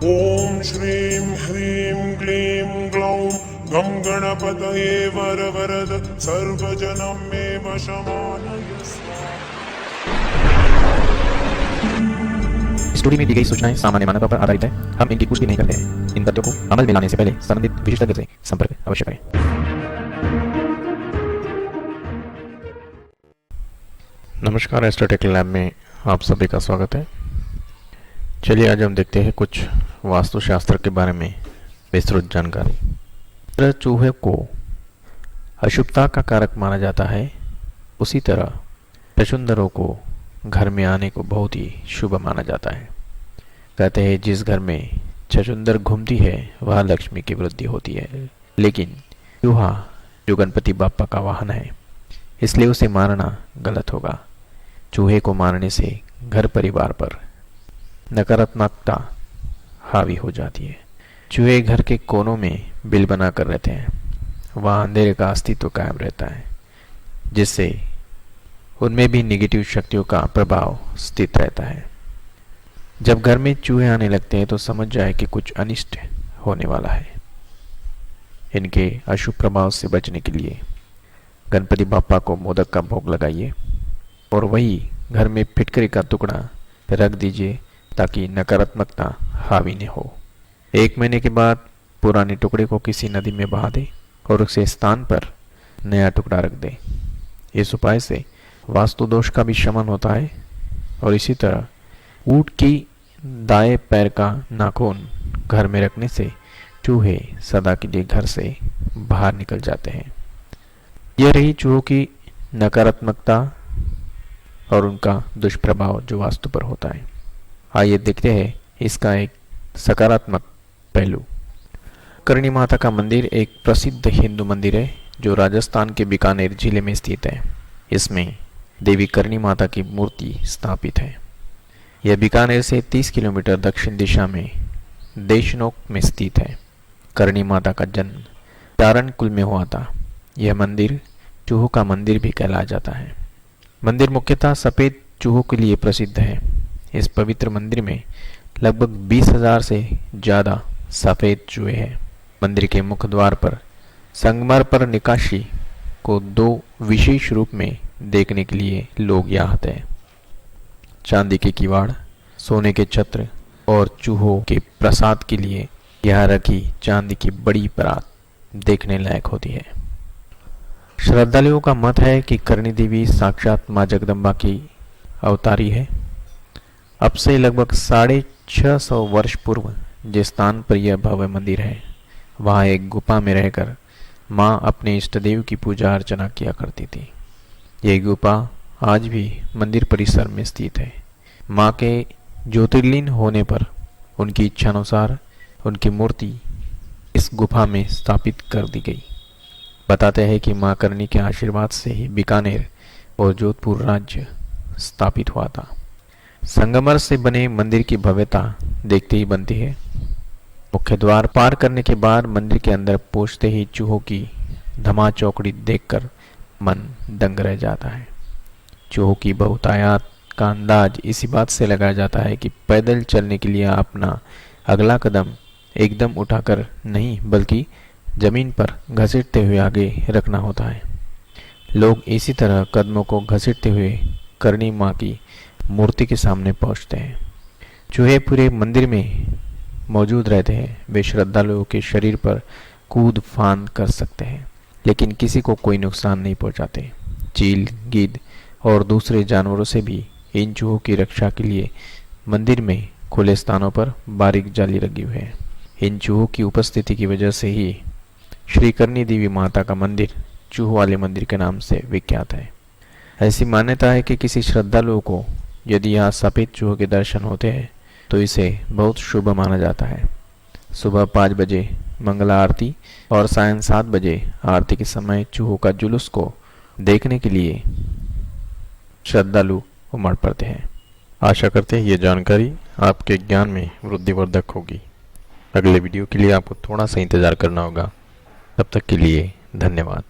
ॐ श्रीं ह्रीं क्लीं ग्लौं गं गणपतये वरवरद सर्वजनं मे वशमानय स्वाहा। स्टोरी में दी गई सूचनाएं सामान्य मानवता पर आधारित है। हम इनकी पुष्टि नहीं करते हैं। इन तथ्यों को अमल में लाने से पहले संबंधित विशेषज्ञ से संपर्क अवश्य करें। नमस्कार, एस्ट्रोटेक लैब में आप सभी का स्वागत है। चलिए आज हम देखते हैं कुछ वास्तुशास्त्र के बारे में विस्तृत जानकारी। चूहे को अशुभता का कारक माना जाता है, उसी तरह छछूंदरों को घर में आने को बहुत ही शुभ माना जाता है। कहते हैं जिस घर में छछूंदर घूमती है वह लक्ष्मी की वृद्धि होती है। लेकिन चूहा जो गणपति बाप्पा का वाहन है, इसलिए उसे मारना गलत होगा। चूहे को मारने से घर परिवार पर नकारात्मकता हावी हो जाती है। चूहे घर के कोनों में बिल बना कर रहते हैं, वहाँ अंधेरे का अस्तित्व कायम रहता है, जिससे उनमें भी नेगेटिव शक्तियों का प्रभाव स्थित रहता है। जब घर में चूहे आने लगते हैं तो समझ जाए कि कुछ अनिष्ट होने वाला है। इनके अशुभ प्रभाव से बचने के लिए गणपति बाप्पा को मोदक का भोग लगाइए और वही घर में फिटकरी का टुकड़ा रख दीजिए ताकि नकारात्मकता हावी न हो। 1 महीने के बाद पुराने टुकड़े को किसी नदी में बहा दे और उसके स्थान पर नया टुकड़ा रख दे। इस उपाय से वास्तु दोष का भी शमन होता है और इसी तरह ऊंट की दाएं पैर का नाखून घर में रखने से चूहे सदा के लिए घर से बाहर निकल जाते हैं। यह रही चूहों की नकारात्मकता और उनका दुष्प्रभाव जो वास्तु पर होता है। आइए देखते हैं इसका एक सकारात्मक पहलू। करणी माता का मंदिर एक प्रसिद्ध हिंदू मंदिर है जो राजस्थान के बीकानेर जिले में स्थित है। इसमें देवी करणी माता की मूर्ति स्थापित है। यह बीकानेर से 30 किलोमीटर दक्षिण दिशा में देशनोक में स्थित है। करणी माता का जन्म चारण कुल में हुआ था। यह मंदिर चूहों का मंदिर भी कहलाया जाता है। मंदिर मुख्यतः सफ़ेद चूहों के लिए प्रसिद्ध है। इस पवित्र मंदिर में लगभग 20,000 से ज़्यादा सफ़ेद चूहे हैं। मंदिर के मुख्य द्वार पर संगमर पर निकाशी को 2 विशेष रूप में देखने के लिए लोग यहाँ आते हैं। चांदी के किवाड़, सोने के छत्र और चूहों के प्रसाद के लिए यहाँ रखी चांदी की बड़ी परात देखने लायक होती है। श्रद्धालुओं का मत है कि करणी देवी साक्षात माँ जगदम्बा की अवतारी है। अब से लगभग 650 वर्ष पूर्व जिस स्थान पर यह भव्य मंदिर है, वहाँ एक गुफा में रहकर माँ अपने इष्ट देव की पूजा अर्चना किया करती थी। यह गुफा आज भी मंदिर परिसर में स्थित है। माँ के ज्योतिर्लीन होने पर उनकी इच्छानुसार उनकी मूर्ति इस गुफा में स्थापित कर दी गई। बताते हैं कि माँ करणी के आशीर्वाद से ही बीकानेर और जोधपुर राज्य स्थापित हुआ था। संगमर से बने मंदिर की भव्यता देखते ही बनती है। मुख्य द्वार पार करने के बाद मंदिर के अंदर पहुंचते ही चूहों की धमा चौकड़ी देखकर मन दंग रह जाता है। चूहों की बहुतायत का अंदाज इसी बात से लगाया जाता है कि पैदल चलने के लिए अपना अगला कदम एकदम उठाकर नहीं बल्कि जमीन पर घसीटते हुए आगे रखना होता है। लोग इसी तरह कदमों को घसीटते हुए करणी माँ की मूर्ति के सामने पहुंचते हैं। चूहे पूरे मंदिर में मौजूद रहते हैं। वे श्रद्धालुओं के शरीर पर कूद फांद कर सकते हैं, लेकिन किसी को कोई नुकसान नहीं पहुंचाते। चील, गिद्ध और दूसरे जानवरों से भी इन चूहों की रक्षा के लिए मंदिर में खुले स्थानों पर बारीक जाली लगी हुई है। इन चूहों की उपस्थिति की वजह से ही श्री करणी देवी माता का मंदिर चूहों वाले मंदिर के नाम से विख्यात है। ऐसी मान्यता है कि किसी श्रद्धालुओं को यदि यहाँ सफ़ेद चूहों के दर्शन होते हैं तो इसे बहुत शुभ माना जाता है। सुबह 5 बजे मंगला आरती और सायं 7 बजे आरती के समय चूहों का जुलूस को देखने के लिए श्रद्धालु उमड़ पड़ते हैं। आशा करते हैं ये जानकारी आपके ज्ञान में वृद्धिवर्धक होगी। अगले वीडियो के लिए आपको थोड़ा सा इंतज़ार करना होगा। तब तक के लिए धन्यवाद।